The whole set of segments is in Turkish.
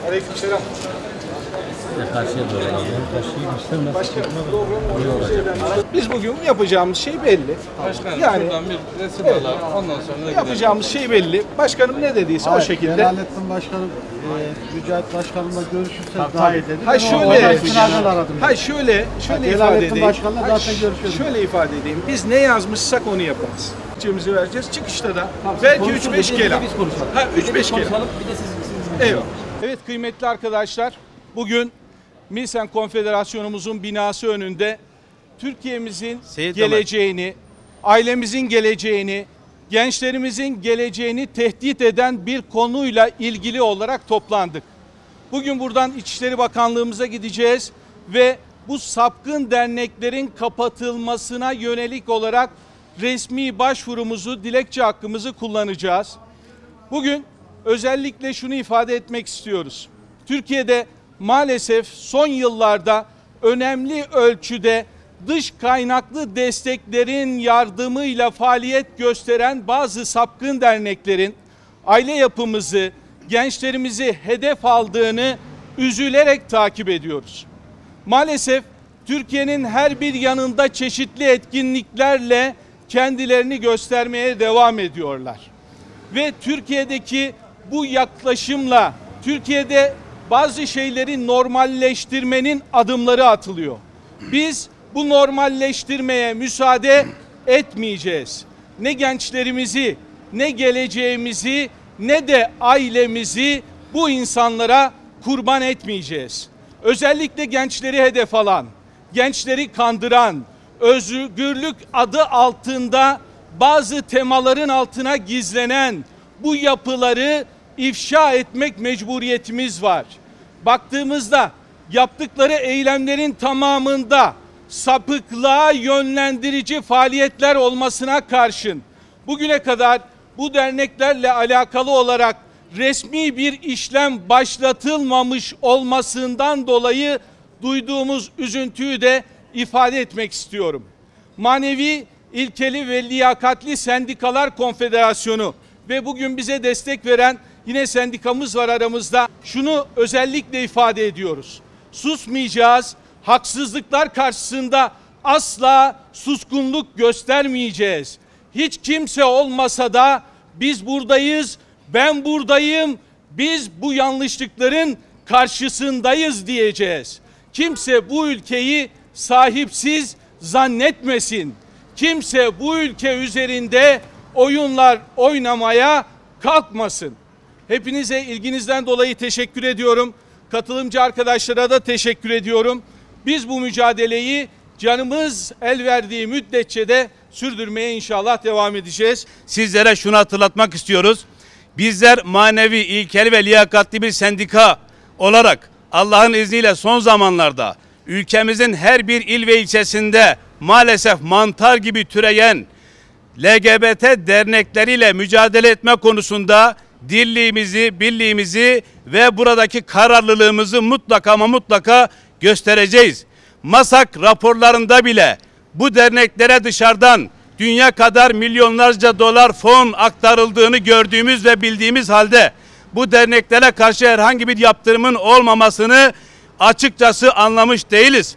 Aleykümselam. Karşıya doğru. Biz bugün yapacağımız şey belli. Başkanım Yani şuradan bir resim alalım. Ondan sonra yapacağımız şey belli. Başkanım ne dediyse o şekilde. Celalettin Başkanım, Mücahit Başkanımla görüşürseniz daha iyi dedi. Şöyle ifade Celalettin edeyim. Başkan'la zaten görüşüyoruz. Şöyle ifade edeyim. Biz ne yazmışsak onu yaparız. Cebimizi vereceğiz. Çıkışta da belki 3-5 kelam. 3-5 kelam. Eyvallah. Evet kıymetli arkadaşlar, bugün Milsen Konfederasyonumuzun binası önünde Türkiye'mizin geleceğini, ailemizin geleceğini, gençlerimizin geleceğini tehdit eden bir konuyla ilgili olarak toplandık. Bugün buradan İçişleri Bakanlığımıza gideceğiz ve bu sapkın derneklerin kapatılmasına yönelik olarak resmi başvurumuzu, dilekçe hakkımızı kullanacağız. Bugün özellikle şunu ifade etmek istiyoruz. Türkiye'de maalesef son yıllarda önemli ölçüde dış kaynaklı desteklerin yardımıyla faaliyet gösteren bazı sapkın derneklerin aile yapımızı, gençlerimizi hedef aldığını üzülerek takip ediyoruz. Maalesef Türkiye'nin her bir yanında çeşitli etkinliklerle kendilerini göstermeye devam ediyorlar. Ve Türkiye'deki bu yaklaşımla Türkiye'de bazı şeyleri normalleştirmenin adımları atılıyor. Biz bu normalleştirmeye müsaade etmeyeceğiz. Ne gençlerimizi, ne geleceğimizi, ne de ailemizi bu insanlara kurban etmeyeceğiz. Özellikle gençleri hedef alan, gençleri kandıran, özgürlük adı altında bazı temaların altına gizlenen bu yapıları ifşa etmek mecburiyetimiz var. Baktığımızda yaptıkları eylemlerin tamamında sapıklığa yönlendirici faaliyetler olmasına karşın bugüne kadar bu derneklerle alakalı olarak resmi bir işlem başlatılmamış olmasından dolayı duyduğumuz üzüntüyü de ifade etmek istiyorum. Manevi, İlkeli ve Liyakatli Sendikalar Konfederasyonu ve bugün bize destek veren yine sendikamız var aramızda. Şunu özellikle ifade ediyoruz. Susmayacağız. Haksızlıklar karşısında asla suskunluk göstermeyeceğiz. Hiç kimse olmasa da biz buradayız, ben buradayım, biz bu yanlışlıkların karşısındayız diyeceğiz. Kimse bu ülkeyi sahipsiz zannetmesin. Kimse bu ülke üzerinde oyunlar oynamaya kalkmasın. Hepinize ilginizden dolayı teşekkür ediyorum. Katılımcı arkadaşlara da teşekkür ediyorum. Biz bu mücadeleyi canımız el verdiği müddetçe de sürdürmeye inşallah devam edeceğiz. Sizlere şunu hatırlatmak istiyoruz. Bizler manevi, ilkeli ve liyakatli bir sendika olarak Allah'ın izniyle son zamanlarda ülkemizin her bir il ve ilçesinde maalesef mantar gibi türeyen LGBT dernekleriyle mücadele etme konusunda dirliğimizi, birliğimizi ve buradaki kararlılığımızı mutlaka ama mutlaka göstereceğiz. MASAK raporlarında bile bu derneklere dışarıdan dünya kadar milyonlarca dolar fon aktarıldığını gördüğümüz ve bildiğimiz halde bu derneklere karşı herhangi bir yaptırımın olmamasını açıkçası anlamış değiliz.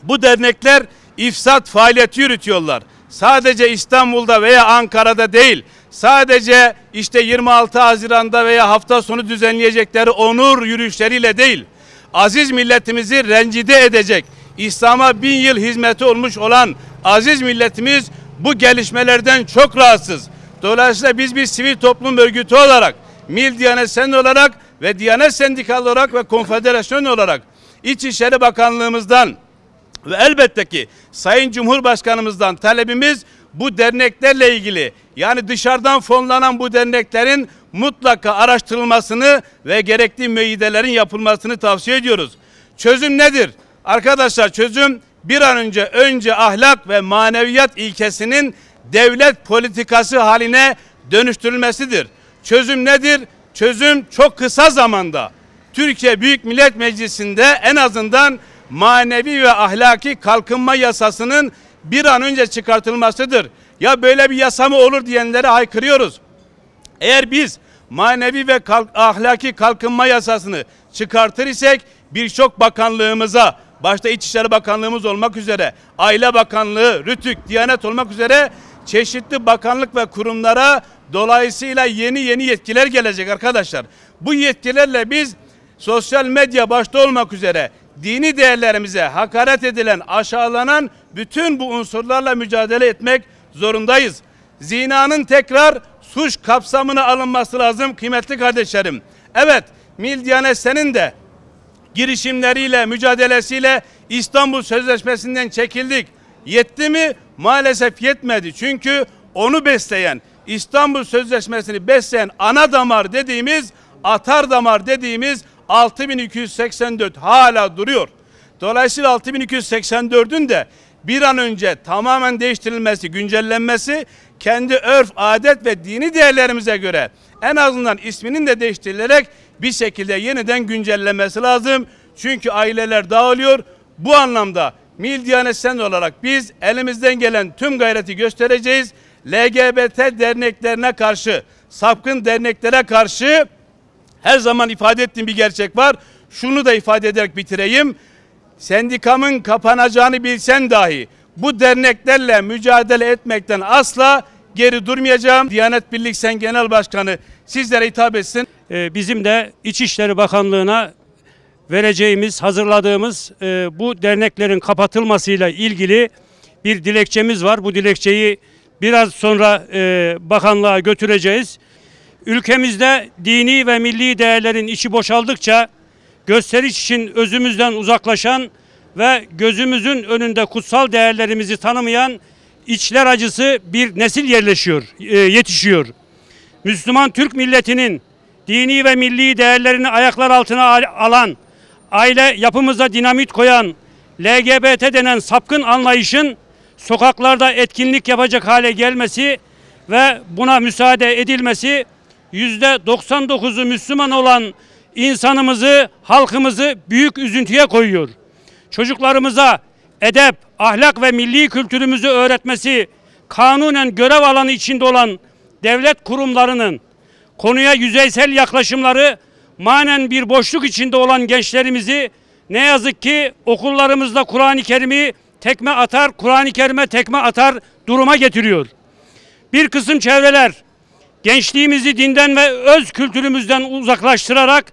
Bu dernekler ifsat faaliyeti yürütüyorlar. Sadece İstanbul'da veya Ankara'da değil, sadece işte 26 Haziran'da veya hafta sonu düzenleyecekleri onur yürüyüşleriyle değil, aziz milletimizi rencide edecek, İslam'a 1000 yıl hizmeti olmuş olan aziz milletimiz bu gelişmelerden çok rahatsız. Dolayısıyla biz bir sivil toplum örgütü olarak, MİL Diyanet Sen olarak ve Diyanet Sendikalı olarak ve Konfederasyon olarak İçişleri Bakanlığımızdan ve elbette ki Sayın Cumhurbaşkanımızdan talebimiz bu derneklerle ilgili, yani dışarıdan fonlanan bu derneklerin mutlaka araştırılmasını ve gerekli müeyyidelerin yapılmasını tavsiye ediyoruz. Çözüm nedir? Arkadaşlar çözüm bir an önce ahlak ve maneviyat ilkesinin devlet politikası haline dönüştürülmesidir. Çözüm nedir? Çözüm çok kısa zamanda Türkiye Büyük Millet Meclisi'nde en azından manevi ve ahlaki kalkınma yasasının bir an önce çıkartılmasıdır. Ya böyle bir yasa mı olur diyenlere haykırıyoruz. Eğer biz manevi ve ahlaki kalkınma yasasını çıkartır isek birçok bakanlığımıza, başta İçişleri Bakanlığımız olmak üzere, Aile Bakanlığı, RÜTÜK, Diyanet olmak üzere çeşitli bakanlık ve kurumlara dolayısıyla yeni yetkiler gelecek arkadaşlar. Bu yetkilerle biz sosyal medya başta olmak üzere dini değerlerimize hakaret edilen, aşağılanan bütün bu unsurlarla mücadele etmek zorundayız. Zinanın tekrar suç kapsamına alınması lazım kıymetli kardeşlerim. Evet, Milli Diyanet Sen'in de girişimleriyle, mücadelesiyle İstanbul Sözleşmesi'nden çekildik. Yetti mi? Maalesef yetmedi. Çünkü onu besleyen, İstanbul Sözleşmesi'ni besleyen ana damar dediğimiz, atar damar dediğimiz 6284 hala duruyor. Dolayısıyla 6284'ün de bir an önce tamamen değiştirilmesi, güncellenmesi, kendi örf, adet ve dini değerlerimize göre en azından isminin de değiştirilerek bir şekilde yeniden güncellenmesi lazım. Çünkü aileler dağılıyor. Bu anlamda Milli Diyanet Sen olarak biz elimizden gelen tüm gayreti göstereceğiz. LGBT derneklerine karşı, sapkın derneklere karşı her zaman ifade ettiğim bir gerçek var. Şunu da ifade ederek bitireyim. Sendikamın kapanacağını bilsen dahi bu derneklerle mücadele etmekten asla geri durmayacağım. Diyanet Birlik Sen Genel Başkanı sizlere hitap etsin. Bizim de İçişleri Bakanlığı'na vereceğimiz, hazırladığımız bu derneklerin kapatılmasıyla ilgili bir dilekçemiz var. Bu dilekçeyi biraz sonra bakanlığa götüreceğiz. Ülkemizde dini ve milli değerlerin içi boşaldıkça gösteriş için özümüzden uzaklaşan ve gözümüzün önünde kutsal değerlerimizi tanımayan içler acısı bir nesil yetişiyor. Müslüman Türk milletinin dini ve milli değerlerini ayaklar altına alan, aile yapımıza dinamit koyan, LGBT denen sapkın anlayışın sokaklarda etkinlik yapacak hale gelmesi ve buna müsaade edilmesi %99'u Müslüman olan insanımızı, halkımızı büyük üzüntüye koyuyor. Çocuklarımıza edep, ahlak ve milli kültürümüzü öğretmesi kanunen görev alanı içinde olan devlet kurumlarının konuya yüzeysel yaklaşımları manen bir boşluk içinde olan gençlerimizi ne yazık ki okullarımızda Kur'an-ı Kerim'i tekme atar, Kur'an-ı Kerim'e tekme atar duruma getiriyor. Bir kısım çevreler gençliğimizi dinden ve öz kültürümüzden uzaklaştırarak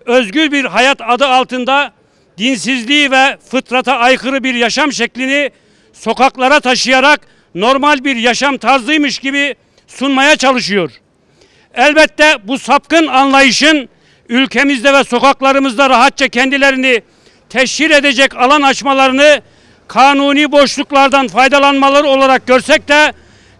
özgür bir hayat adı altında dinsizliği ve fıtrata aykırı bir yaşam şeklini sokaklara taşıyarak normal bir yaşam tarzıymış gibi sunmaya çalışıyor. Elbette bu sapkın anlayışın ülkemizde ve sokaklarımızda rahatça kendilerini teşhir edecek alan açmalarını kanuni boşluklardan faydalanmaları olarak görsek de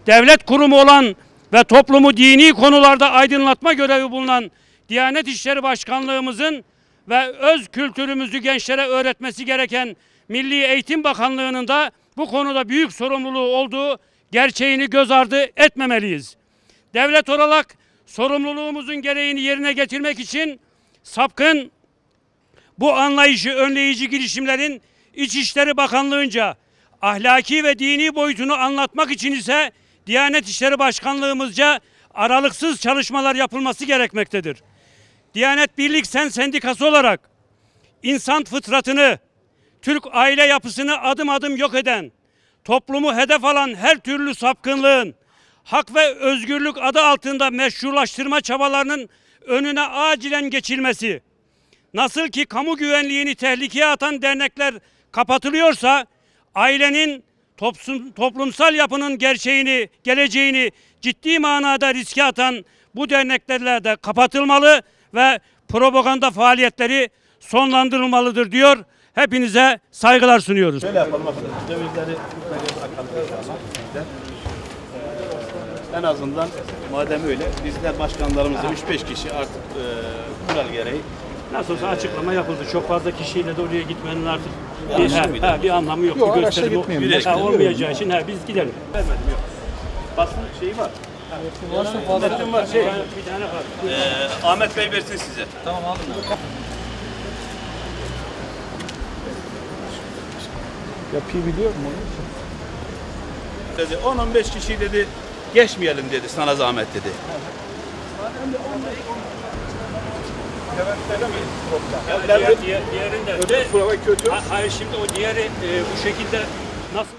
devlet kurumu olan ve toplumu dini konularda aydınlatma görevi bulunan Diyanet İşleri Başkanlığımızın ve öz kültürümüzü gençlere öğretmesi gereken Milli Eğitim Bakanlığı'nın da bu konuda büyük sorumluluğu olduğu gerçeğini göz ardı etmemeliyiz. Devlet olarak sorumluluğumuzun gereğini yerine getirmek için sapkın bu anlayışı önleyici girişimlerin İçişleri Bakanlığı'nca ahlaki ve dini boyutunu anlatmak için ise Diyanet İşleri Başkanlığımızca aralıksız çalışmalar yapılması gerekmektedir. Diyanet Birlik Sen Sendikası olarak insan fıtratını, Türk aile yapısını adım adım yok eden, toplumu hedef alan her türlü sapkınlığın, hak ve özgürlük adı altında meşrulaştırma çabalarının önüne acilen geçilmesi, nasıl ki kamu güvenliğini tehlikeye atan dernekler kapatılıyorsa, ailenin toplumsal yapının geleceğini ciddi manada riske atan bu derneklerle de kapatılmalı ve propaganda faaliyetleri sonlandırılmalıdır diyor. Hepinize saygılar sunuyoruz. Şöyle yapalım arkadaşlar. Dövizleri en azından madem öyle bizler başkanlarımızla 3-5 kişi artık kural gereği Nasıl olsa açıklama yapıldı. Çok fazla kişiyle de oraya gitmenin artık bir anlamı yok. Yok, Bir araçla gösteri gitmeyelim. olmayacağı için biz gidelim. vermedim yok. Basın şeyi var. Metin var. Bir tane var. Ahmet Bey versin size. Yapıyı biliyor mu? Dedi 10-15 kişi dedi geçmeyelim dedi sana zahmet dedi. Diğerinde. Hayır, şimdi o diğeri bu şekilde nasıl?